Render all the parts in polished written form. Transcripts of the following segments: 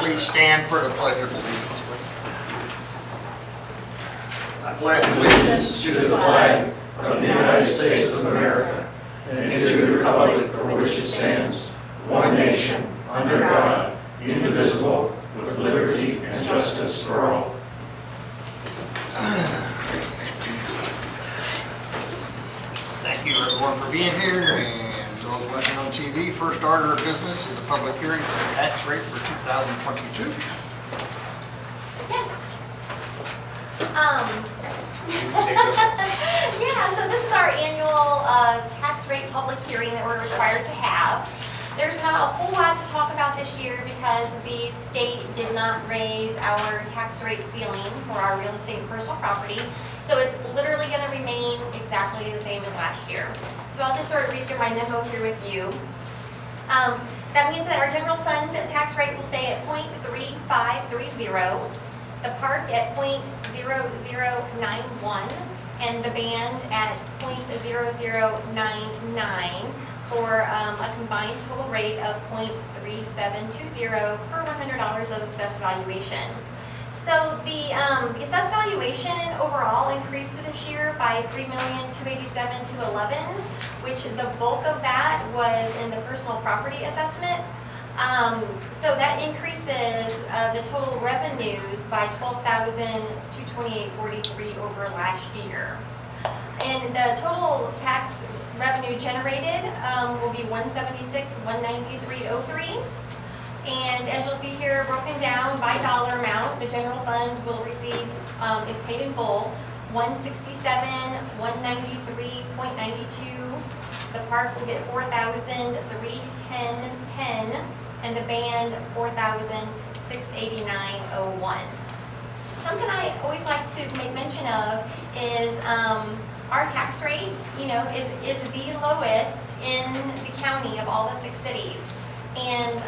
Please stand for the pledge of allegiance. I pledge allegiance to the flag of the United States of America and to the republic for which it stands, one nation, under God, indivisible, with liberty and justice for all. Thank you everyone for being here, and those watching on TV. First order of business is a public hearing for the tax rate for 2022. Yes. You Yeah, so this is our annual tax rate public hearing that we're required to have. There's not a whole lot to talk about this year because the state did not raise our tax rate ceiling for our real estate and personal property. So it's literally going to remain exactly the same as last year. So I'll just sort of read through my memo here with you. That means that our general fund tax rate will stay at 0.3530, the park at 0.0091, and the band at 0.0099 for a combined total rate of 0.3720 per $100 of assessed valuation. So the assessed valuation overall increased this year by $3,287,211, which the bulk of that was in the personal property assessment. So that increases the total revenues by $12,228.43 over last year. And the total tax revenue generated will be $176,193.03. And as you'll see here, broken down by dollar amount, the general fund will receive, if paid in full, $167,193.92. The park will get $4,310.10, and the band $4,689.01. Something I always like to make mention of is our tax rate, is the lowest in the county of all the 6 cities. And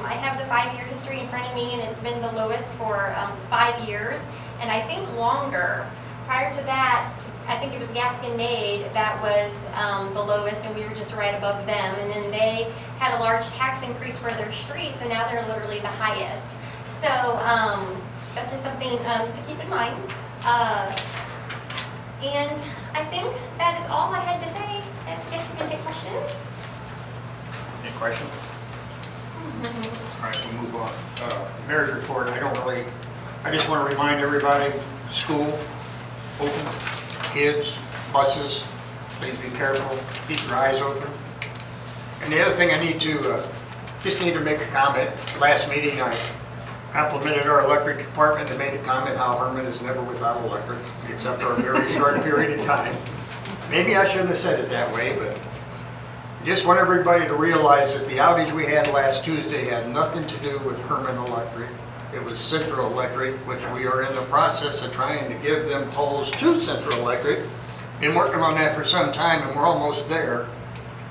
I have the 5-year history in front of me, and it's been the lowest for 5 years, and I think longer. Prior to that, I think it was Gasconade that was the lowest, and we were just right above them. And then they had a large tax increase for their streets, and now they're literally the highest. So that's just something to keep in mind. And I think that is all I had to say. I guess you can take questions. Any questions? All right, we'll move on. Mayor's report, I just want to remind everybody, school, open, kids, buses, please be careful, keep your eyes open. And the other thing I need to make a comment. Last meeting I complimented our electric department and made a comment how Herman is never without electric, except for a very short period of time. Maybe I shouldn't have said it that way, but I just want everybody to realize that the outage we had last Tuesday had nothing to do with Herman Electric. It was Central Electric, which we are in the process of trying to give them poles to Central Electric. Been working on that for some time, and we're almost there.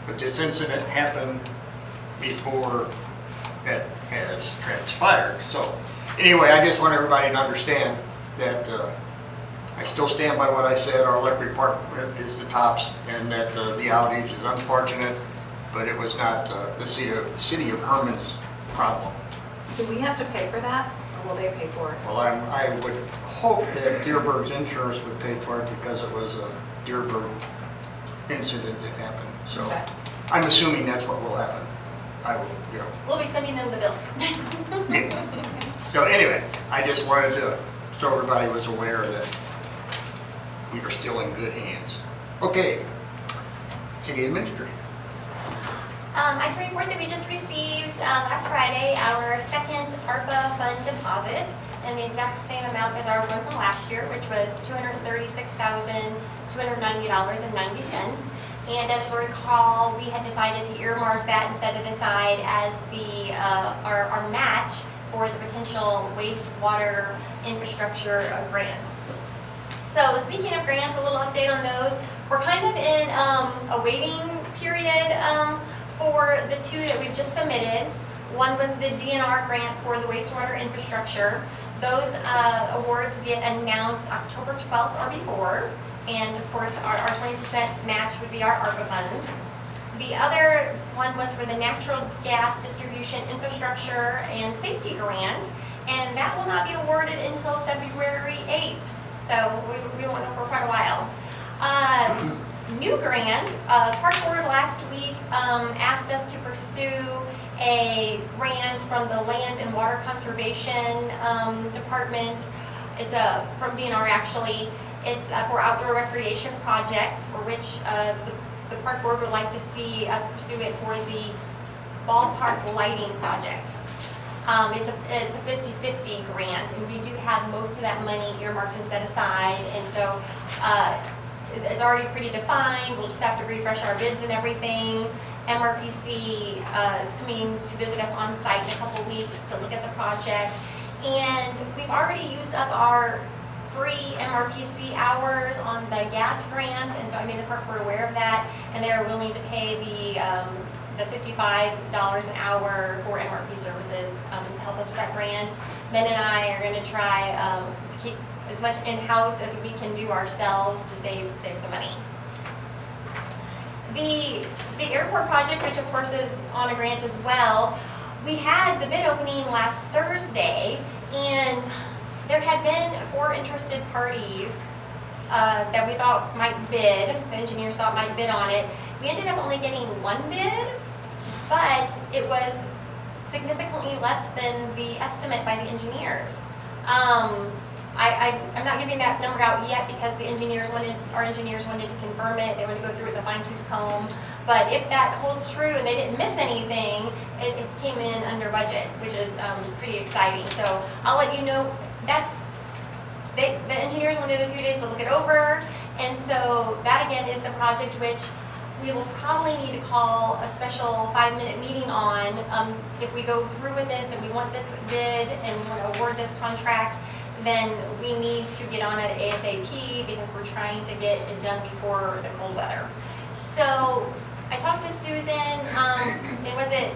But this incident happened before it has transpired. So anyway, I just want everybody to understand that I still stand by what I said. Our electric department is the tops, and that the outage is unfortunate, but it was not the city of Herman's problem. Do we have to pay for that, or will they pay for it? Well, I would hope that Dearborn's insurance would pay for it because it was a Dearborn incident that happened. So Okay. I'm assuming that's what will happen. We'll be sending them the bill. So anyway, I just wanted to, so everybody was aware that we are still in good hands. Okay, City Administrator. I can report that we just received last Friday our second ARPA fund deposit in the exact same amount as our one from last year, which was $236,290.90. And as you'll recall, we had decided to earmark that and set it aside as our match for the potential wastewater infrastructure grant. So speaking of grants, a little update on those. We're kind of in a waiting period for the 2 that we've just submitted. One was the DNR grant for the wastewater infrastructure. Those awards get announced October 12th or before. And of course, our 20% match would be our ARPA funds. The other one was for the natural gas distribution infrastructure and safety grant, and that will not be awarded until February 8th. So we won't know for quite a while. New grant, Park Board last week asked us to pursue a grant from the Land and Water Conservation Department. It's from DNR actually. It's for outdoor recreation projects, for which the Park Board would like to see us pursue it for the ballpark lighting project. It's a 50-50 grant, and we do have most of that money earmarked and set aside, and so it's already pretty defined. We'll just have to refresh our bids and everything. MRPC is coming to visit us on site in a couple weeks to look at the project, and we've already used up our free MRPC hours on the gas grant, and so I made the Park Board aware of that, and they're willing to pay the $55 an hour for MRP services to help us with that grant. Ben and I are going to try to keep as much in-house as we can do ourselves to save some money. The airport project, which of course is on a grant as well, we had the bid opening last Thursday, and there had been 4 interested parties that we thought might bid, the engineers thought might bid on it. We ended up only getting 1 bid, but it was significantly less than the estimate by the engineers. I'm not giving that number out yet because our engineers wanted to confirm it. They wanted to go through with a fine-tooth comb. But if that holds true and they didn't miss anything, it came in under budget, which is pretty exciting. So I'll let you know. The engineers wanted a few days to look it over, and so that again is the project which we will probably need to call a special 5-minute meeting on if we go through with this and we want this bid and we want to award this contract. Then we need to get on it ASAP because we're trying to get it done before the cold weather. So I talked to Susan, and was it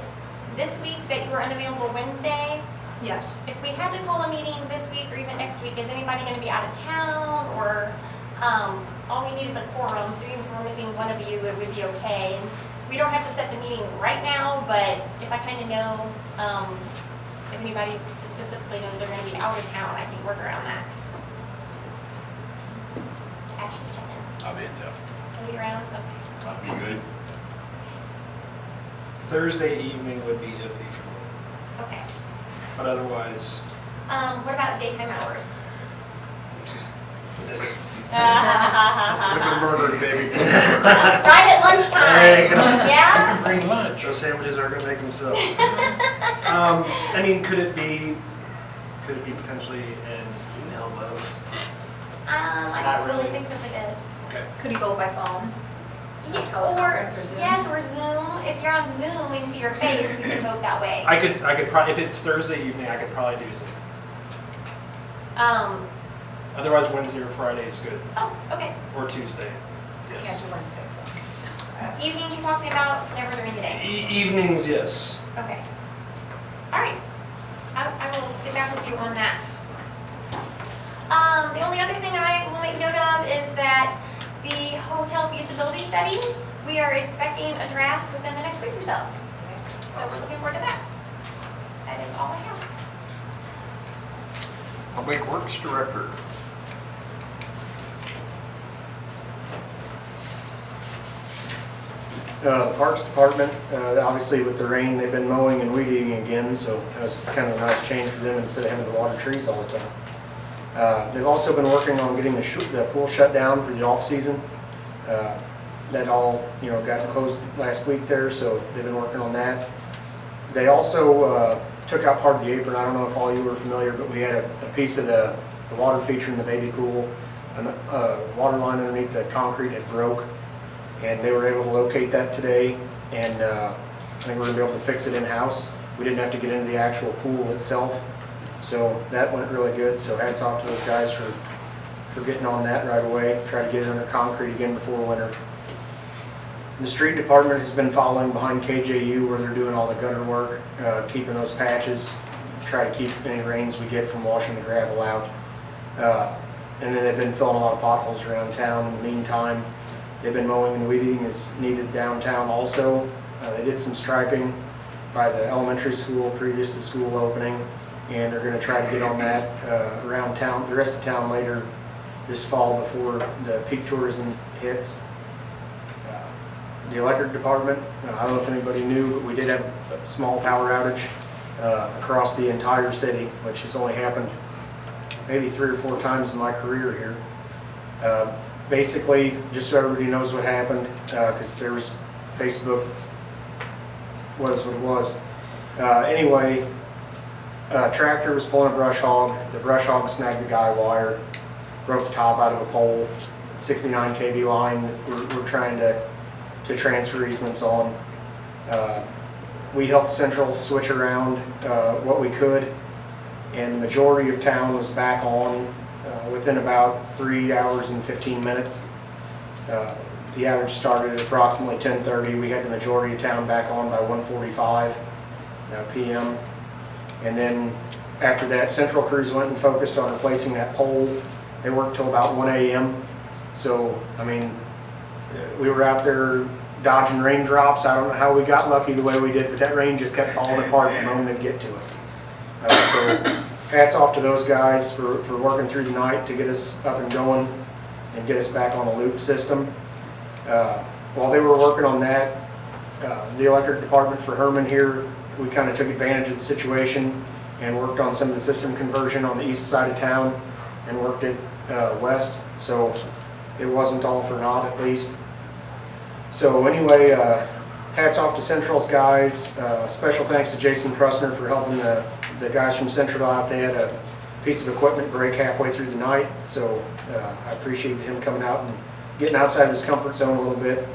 this week that you were unavailable Wednesday? Yes. If we had to call a meeting this week or even next week, is anybody going to be out of town, or all we need is a quorum, so even if we're missing one of you, it would be okay. And we don't have to set the meeting right now, but if I kind of know if anybody specifically knows they're going to be out of town, I can work around that. Ash is checking. I'll be in town. Are you around? Okay. I'll be good. Thursday evening would be iffy for me, Okay. but otherwise, What about daytime hours? it's Right murdered, baby. at lunchtime. Hey, come on. Yeah? Bring lunch. Those sandwiches are gonna make themselves. I mean, could it be potentially an email though? I Not don't really really. think so for this. Okay. Could you vote by phone? Yeah, Teleconference or Zoom? Yes, or Zoom. If you're on Zoom, we can see your face. We can vote that way. I could probably, if it's Thursday evening, I could probably do Zoom. Otherwise, Wednesday or Friday is good, Oh, okay. or Tuesday. Can't Yes. do Wednesday, so. Evenings you're talking about, never during the day. Evenings, yes. Okay. All right. I will get back with you on that. The only other thing I will make note of is that the hotel feasibility study, we are expecting a draft within the next week or so. So we're looking forward to that. That is all I have. Public Works Director. Parks Department, obviously with the rain, they've been mowing and weeding again, so that's kind of a nice change for them instead of having to water trees all the time. They've also been working on getting the pool shut down for the off-season. That all, got closed last week there, so they've been working on that. They also took out part of the apron. I don't know if all you were familiar, but we had a piece of the water feature in the baby pool, and water line underneath the concrete had broke. And they were able to locate that today, and I think we're gonna be able to fix it in-house. We didn't have to get into the actual pool itself, so that went really good. So hats off to those guys for getting on that right away. Try to get it under concrete again before winter. The street department has been following behind KJU where they're doing all the gutter work, keeping those patches, try to keep any rains we get from washing the gravel out. And then they've been filling a lot of potholes around town in the meantime. They've been mowing and weeding is needed downtown also. They did some striping by the elementary school previous to school opening, and they're gonna try to get on that around town, the rest of town later this fall before the peak tourism hits. The electric department, I don't know if anybody knew, but we did have a small power outage across the entire city, which has only happened maybe 3 or 4 times in my career here. Basically, just so everybody knows what happened, because there was Facebook was what it was. Anyway, a tractor was pulling a brush hog. The brush hog snagged the guy wire, broke the top out of a pole. 69 kV line we're trying to transfer easements on. We helped Central switch around what we could, and the majority of town was back on within about 3 hours and 15 minutes. The outage started at approximately 10:30. We had the majority of town back on by 1:45 p.m. And then after that, Central crews went and focused on replacing that pole. They worked till about 1 a.m. So, I mean, we were out there dodging raindrops. I don't know how we got lucky the way we did, but that rain just kept falling apart the moment it'd get to us. So hats off to those guys for working through the night to get us up and going and get us back on a loop system. While they were working on that, the electric department for Herman here, we kind of took advantage of the situation and worked on some of the system conversion on the east side of town and worked it west. So it wasn't all for naught, at least. So anyway, hats off to Central's guys. Special thanks to Jason Prusner for helping the guys from Central out. They had a piece of equipment break halfway through the night, so I appreciated him coming out and getting outside of his comfort zone a little bit.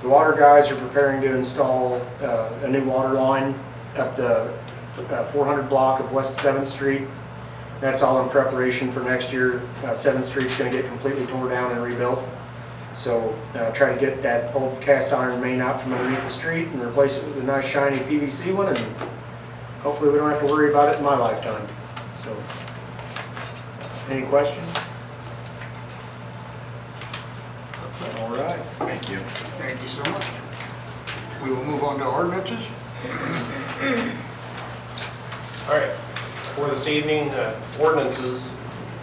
The water guys are preparing to install a new water line up the 400 block of West 7th Street. That's all in preparation for next year. 7th Street's going to get completely torn down and rebuilt. So try to get that old cast iron main out from underneath the street and replace it with a nice shiny PVC one, and hopefully we don't have to worry about it in my lifetime. So, any questions? All right. Thank you. Thank you so much. We will move on to ordinances. All right, for this evening, ordinances,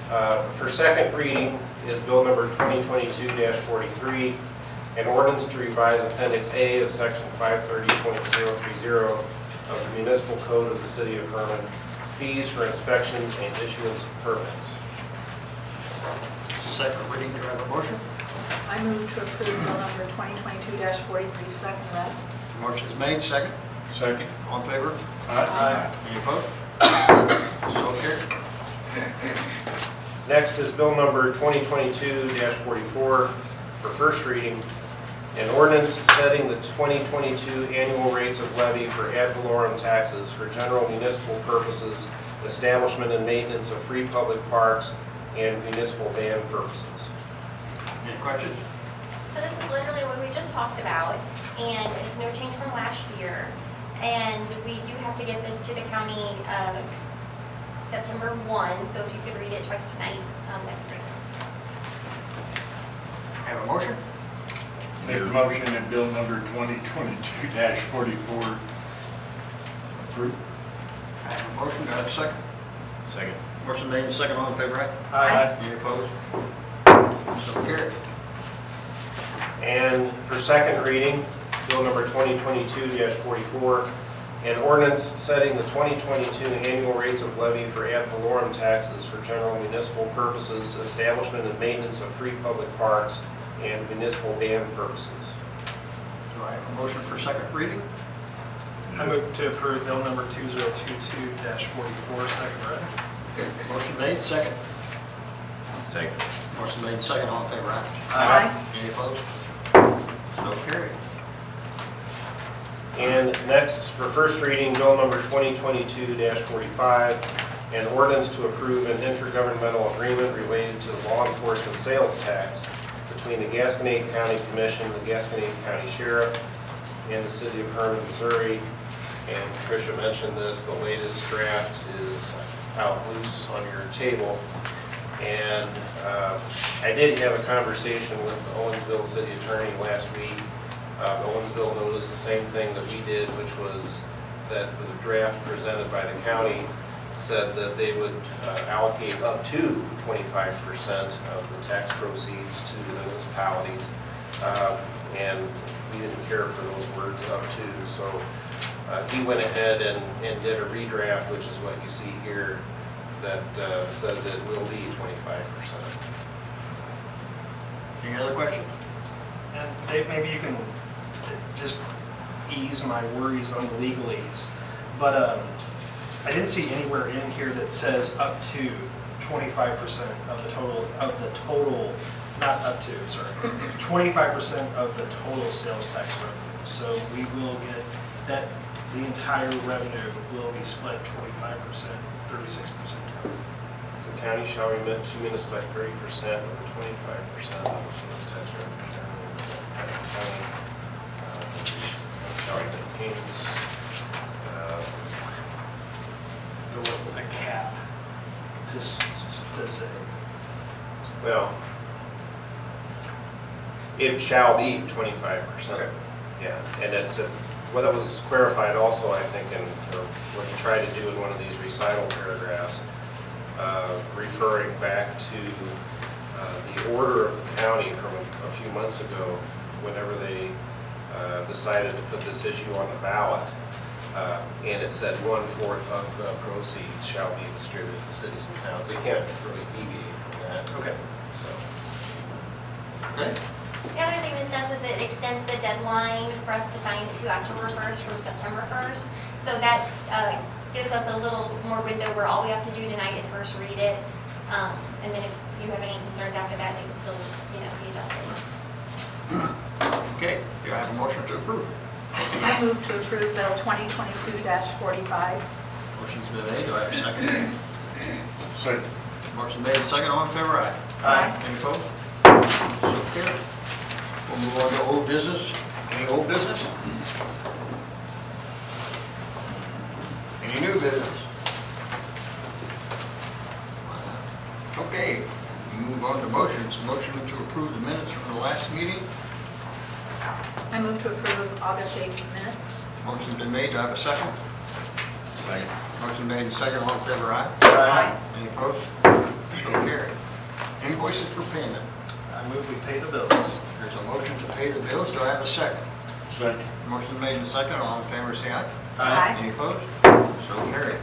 for second reading is bill number 2022-43, an ordinance to revise Appendix A of Section 530.030 of the Municipal Code of the City of Herman, fees for inspections and issuance of permits. Second reading, do I have a motion? I move to approve bill number 2022-43, second read. Motion is made, second. Second. All in favor? Aye. Any opposed? So carried. Next is bill number 2022-44 for first reading, an ordinance setting the 2022 annual rates of levy for ad valorem taxes for general municipal purposes, establishment and maintenance of free public parks, and municipal ban purposes. Any questions? So this is literally what we just talked about, and it's no change from last year. And we do have to get this to the county September 1, so if you could read it twice tonight, that'd be great. Have a motion? Make a motion in bill number 2022-44. Approved. I have a motion, do I have a second? Second. Motion made and second, all in favor, aye? Aye. Any opposed? So carried. And for second reading, bill number 2022-44, an ordinance setting the 2022 annual rates of levy for ad valorem taxes for general municipal purposes, establishment and maintenance of free public parks, and municipal ban purposes. Do I have a motion for second reading? I move to approve bill number 2022-44, second read. Motion made, second. Second. Motion made, second, all in favor, aye? Aye. Any opposed? So carried. And next, for first reading, bill number 2022-45, an ordinance to approve an intergovernmental agreement related to the law enforcement sales tax between the Gasconade County Commission, the Gasconade County Sheriff, and the City of Herman, Missouri. And Tricia mentioned this, the latest draft is out loose on your table. And I did have a conversation with the Owensville city attorney last week. Owensville noticed the same thing that we did, which was that the draft presented by the county said that they would allocate up to 25% of the tax proceeds to the municipalities. And we didn't care for those words, up to, so he went ahead and did a redraft, which is what you see here, that says it will be 25%. Any other questions? And Dave, maybe you can just ease my worries on the legalese. But I didn't see anywhere in here that says up to 25% of the total, not up to, sorry, 25% of the total sales tax revenue. So we will get that, the entire revenue will be split 25%, 36%. The county shall remit to municipal 30% of the 25% of the sales tax revenue. The county shall remit payments. There wasn't a cap to say. Well, it shall be 25%. Okay. Yeah, and that's, well, that was clarified also, I think, in what he tried to do in one of these recital paragraphs, referring back to the order of the county from a few months ago, whenever they decided to put this issue on the ballot. And it said 1/4 of the proceeds shall be distributed to cities and towns. They can't really deviate from that. Okay. So, Okay. The other thing this does is it extends the deadline for us to sign it to October 1st from September 1st. So that gives us a little more window where all we have to do tonight is first read it. And then if you have any concerns after that, they can still, be adjusted. Okay, do I have a motion to approve? I move to approve Bill 2022-45. Motion's been made, do I have a second? Second. Motion made, second, all in favor, aye. Aye. Any opposed? So carried. We'll move on to old business. Any old business? Any new business? Okay, we move on to motions. Motion to approve the minutes from the last meeting. I move to approve August 8th minutes. Motion's been made, do I have a second? Second. Motion made, second, all in favor, aye. Aye. Any opposed? So carried. Invoices for payment. I move we pay the bills. There's a motion to pay the bills, do I have a second? Second. Motion made and second, all in favor say aye. Aye. Any opposed? So carried.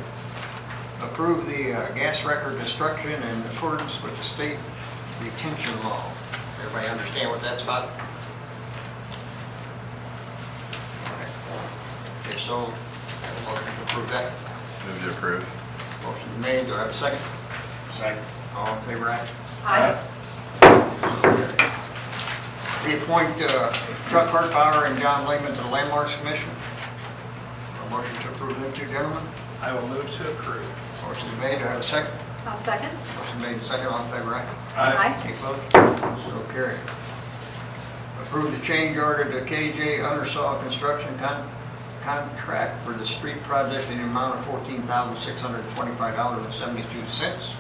Approve the gas record destruction in accordance with the state retention law. Everybody understand what that's about? Okay. If so, I have a motion to approve that. Move to approve. Motion made, do I have a second? Second. All in favor aye. Aye. Reappoint Chuck Hartbauer and John Lehman to the Landmarks Commission. A motion to approve them two gentlemen. I will move to approve. Motion is made, do I have a second? I'll second. Motion made and second, all in favor aye. Aye. Any opposed? So carried. Approve the change order to KJ Undersaw Construction contract for the street project in the amount of $14,625.72.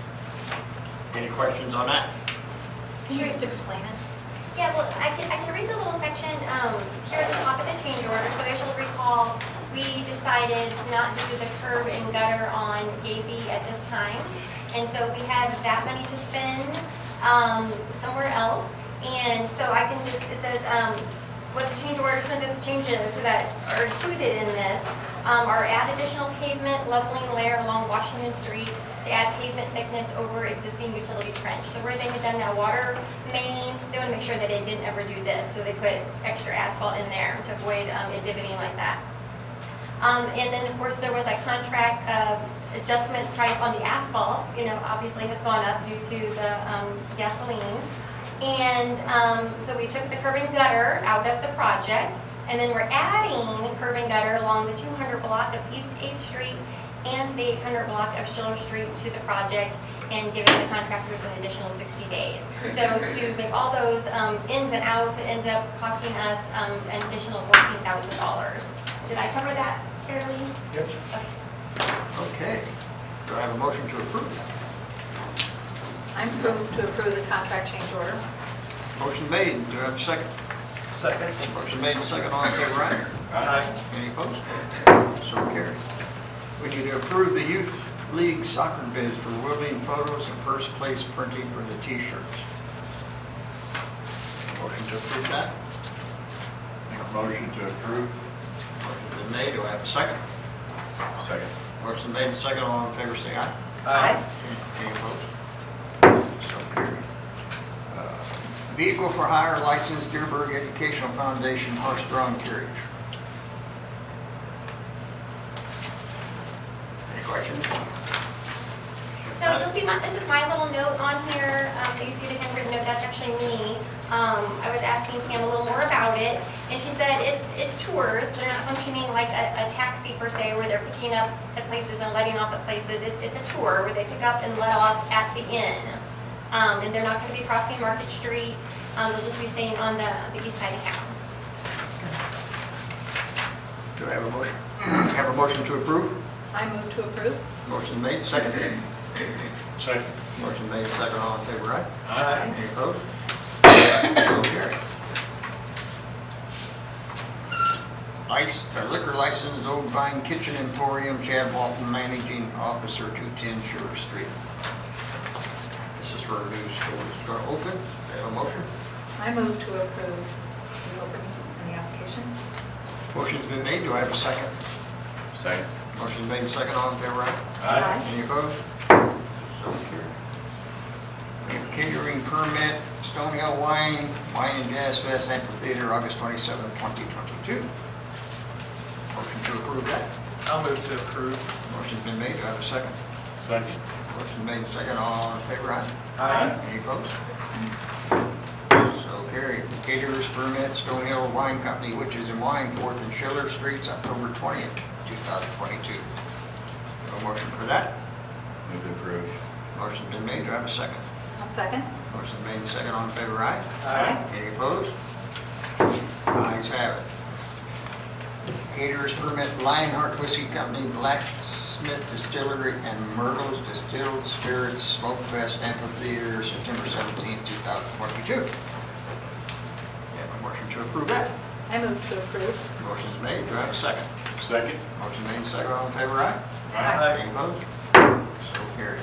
Any questions on that? Can you just explain it? Yeah, well, I can read the little section here at the top of the change order. So as you'll recall, we decided to not do the curb and gutter on Gavy at this time. And so we had that money to spend somewhere else. And so I can just, it says, what the change order, some of the changes that are included in this are add additional pavement leveling layer along Washington Street to add pavement thickness over existing utility trench. So where they had done that water main, they want to make sure that it didn't ever do this. So they put extra asphalt in there to avoid it divoting like that. And then of course there was a contract adjustment price on the asphalt, obviously has gone up due to the gasoline. And so we took the curb and gutter out of the project, and then we're adding curb and gutter along the 200 block of East 8th Street and the 800 block of Schiller Street to the project, and giving the contractors an additional 60 days. So to make all those ins and outs, it ends up costing us an additional $14,000. Did I cover that fairly? Yes. Okay. Okay. Do I have a motion to approve? I move to approve the contract change order. Motion made, do I have a second? Second. Motion made and second, all in favor, aye? Aye. Any opposed? So carried. We need to approve the Youth League soccer bids for welding photos and first place printing for the t-shirts. Motion to approve that? Motion to approve. Motion's been made, do I have a second? Second. Motion made and second, all in favor, say aye. Aye. Any opposed? So carried. Vehicle for hire license, Dearborn Educational Foundation, horse-drawn carriage. Any questions? So you'll see this is my little note on here, that you see the handwritten note, that's actually me. I was asking Pam a little more about it, and she said it's tours, they're not functioning like a taxi per se, where they're picking up at places and letting off at places. It's a tour where they pick up and let off at the inn. And they're not gonna be crossing Market Street, they'll just be staying on the east side of town. Do I have a motion? Have a motion to approve? I move to approve. Motion made, second. Second. Motion made, second, all in favor, aye? Aye. Any opposed? So carried. Liquor license, Old Vine Kitchen Emporium, Chad Walton, Managing Officer, 210 Shore Street. This is for a new store to open. Do I have a motion? I move to approve the opening and the application. Motion's been made, do I have a second? Second. Motion made, second, all in favor, aye? Aye. Any opposed? So carried. We have catering permit, Stonehill Wine and Jazz Fest Amphitheater, August 27th, 2022. Motion to approve that. I'll move to approve. Motion's been made, do I have a second? Second. Motion made, second, all in favor, aye? Aye. Any opposed? So carried. Caterers permit, Stonehill Wine Company, Witches and Wine, 4th and Schiller Streets, October 20th, 2022. No motion for that? Move to approve. Motion's been made, do I have a second? A second. Motion made, second, all in favor, aye? Aye. Any opposed? Ayes have it. Caterers permit, Lionheart Whiskey Company, Blacksmith Distillery, and Myrtle's Distilled Spirits Smoke Fest Amphitheater, September 17th, 2022. You have a motion to approve that. I move to approve. Motion's made, do I have a second? Second. Motion made, second, all in favor, aye? Aye. Any opposed? So carried.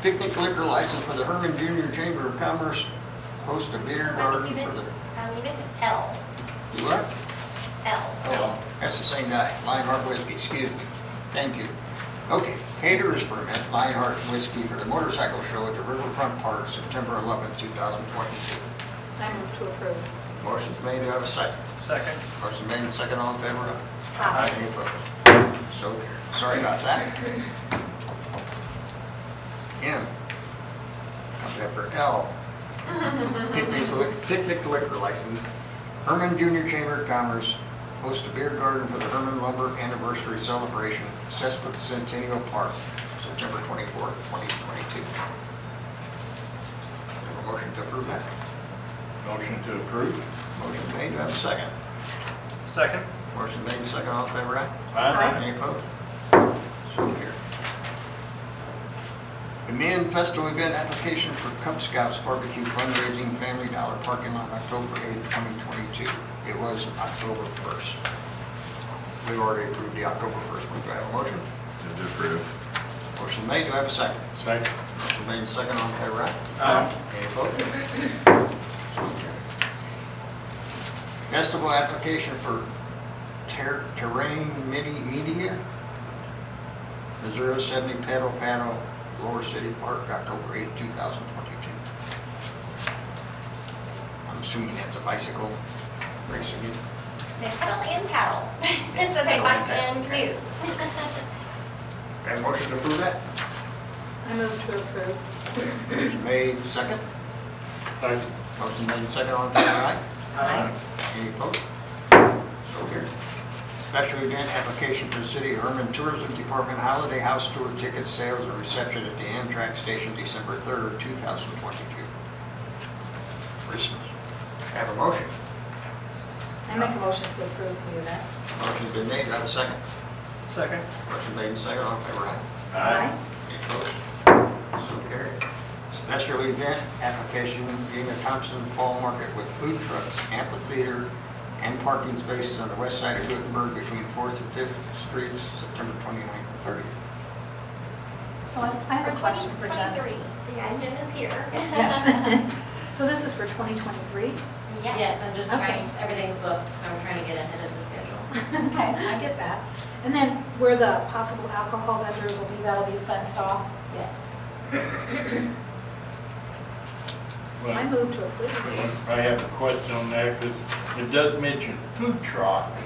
Picnic liquor license for the Herman Junior Chamber of Commerce, host a beer garden You for the... missed L. You what? L. Oh, that's the same guy, Lionheart Whiskey, excuse me. Thank you. Okay, caterers permit, Lionheart Whiskey for the motorcycle show at the Riverfront Park, September 11th, 2022. I move to approve. Motion's made, do I have a second? Second. Motion made and second, all in favor, aye? Aye. Any opposed? So carried. Sorry about that. M, comes after L. Picnic liquor license, Herman Junior Chamber of Commerce, host a beer garden for the Herman Lumber Anniversary Celebration, Centennial Park, September 24th, 2022. Have a motion to approve that? Motion to approve. Motion made, do I have a second? Second. Motion made, second, all in favor, aye? Aye. Any opposed? So carried. Demand Festival event application for Cub Scouts barbecue fundraising Family Dollar parking lot, October 8th, 2022. It was October 1st. We've already approved the October 1st one. Do I have a motion? Move to approve. Motion made, do I have a second? Second. Motion made, second, all in favor, aye? Aye. Any opposed? So carried. Festival application for Terrain Media, Missouri 70 Paddle, Lower City Park, October 8th, 2022. I'm assuming that's a bicycle racing. They pedal and paddle, and so they bike and canoe. Have a motion to approve that? I move to approve. Motion made, second. Second. Motion made, second, all in favor, aye? Aye. Any opposed? So carried. Special event application for the City of Herman Tourism Department Holiday House Tour ticket sales and reception at the Amtrak Station, December 3rd, 2022. Christmas. Have a motion. I make a motion to approve the event. Motion's been made, do I have a second? Second. Motion made, second, all in favor, aye? Aye. Any opposed? So carried. special event application, Gina Thompson Fall Market with food trucks, amphitheater, and parking spaces on the west side of Gutenberg between 4th and 5th Streets, September 29th and 30th. So I have a question for Jen. 23. Yeah, Jen is here. Yes. So this is for 2023? Yes, I'm just Okay. trying, everything's booked, so I'm trying to get ahead of the schedule. Okay, I get that. And then where the possible alcohol vendors will be, that'll be fenced off? Yes. I move to approve. I have a question on that, because it does mention food trucks,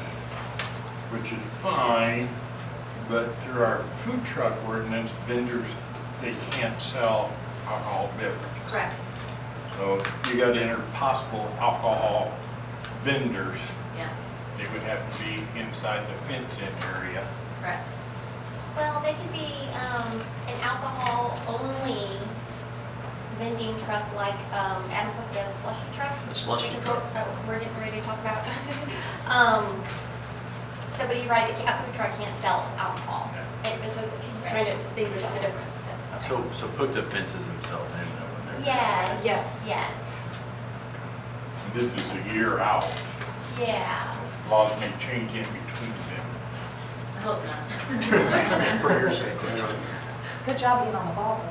which is fine, but through our food truck ordinance, vendors, they can't sell alcohol beverages. Correct. So you got to enter possible alcohol vendors. Yeah, They would have to be inside the fenced-in area. correct. Well, they could be an alcohol-only vending truck like Adam Cook does slushy truck. The slushy which is truck. what we're getting ready to talk about. So, but you're right, a food truck can't sell alcohol. So she's trying to distinguish the difference. Okay. So put the fences themselves in though when they're. Yes. Yes. Yes. And this is a year out. Yeah. Laws may change in between them. I hope not. For your sake. Good job being on the ball.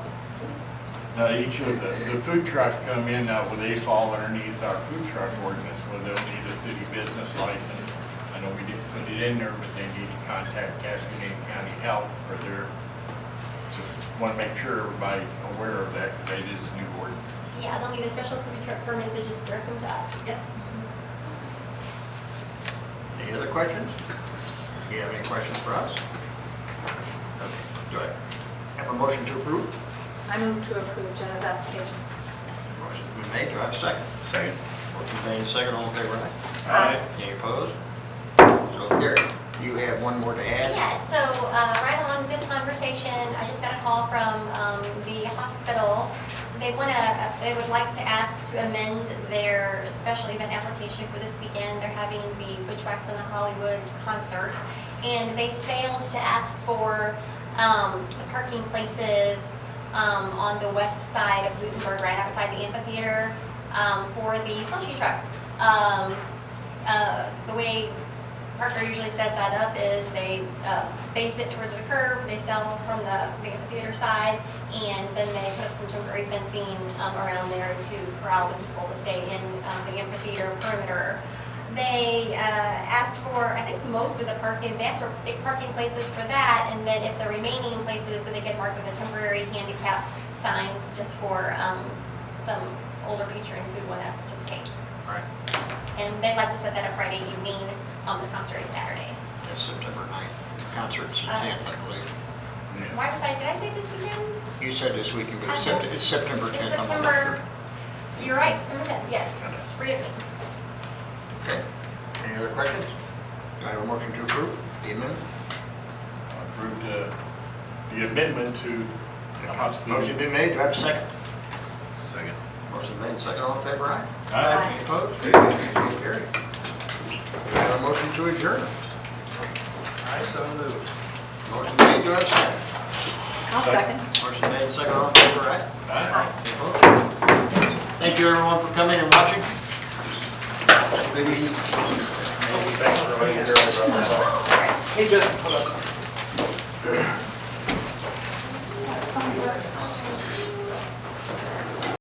Now, each of the food trucks come in, now will they fall underneath our food truck ordinance, where they'll need a city business license? I know we didn't put it in there, but they need to contact Cascade County Health for their, so want to make sure everybody's aware of that, because it is a new ordinance. Yeah, they'll need a special food truck permit, so just direct them to us. Yep. Any other questions? Do you have any questions for us? Do I have a motion to approve? I move to approve Jenna's application. Motion's been made, do I have a second? Second. Motion made, second, all in favor, aye? Aye. Any opposed? So carried. You have one more to add? Yeah, so right along this conversation, I just got a call from the hospital. They would like to ask to amend their special event application for this weekend. They're having the Witchwax and the Hollywoods concert, and they failed to ask for the parking places on the west side of Gutenberg, right outside the amphitheater, for the slushy truck. The way Parker usually sets that up is they face it towards the curb, they sell from the amphitheater side, and then they put up some temporary fencing around there to corral the people to stay in the amphitheater perimeter. They asked for, I think, most of the parking. They asked for big parking places for that, and then if the remaining places that they get marked with the temporary handicap signs just for some older patrons who want to participate. All right, And they'd like to set that up Friday evening. The concert is Saturday. that's September 9th. Concert's 10th, I believe. Why was did I say this weekend? You said this weekend, but it's I know. It's September 10th. It's I'm not September, sure. you're right, September 10th, yes. Forgive me. Okay. Any other questions? Do I have a motion to approve the amendment? I approved the amendment to the hospital. Motion been made, do I have a second? Second. Motion made, second, all in favor, aye? Aye. Any opposed? So carried. Do I have a motion to adjourn? I so moved. Motion made, do I have a second? I'll second. Motion made, second, all in favor, aye? Aye. Any opposed? Thank you, everyone, for coming and watching. Good evening. Thanks for letting me hear about that. Hey, Justin, hold up.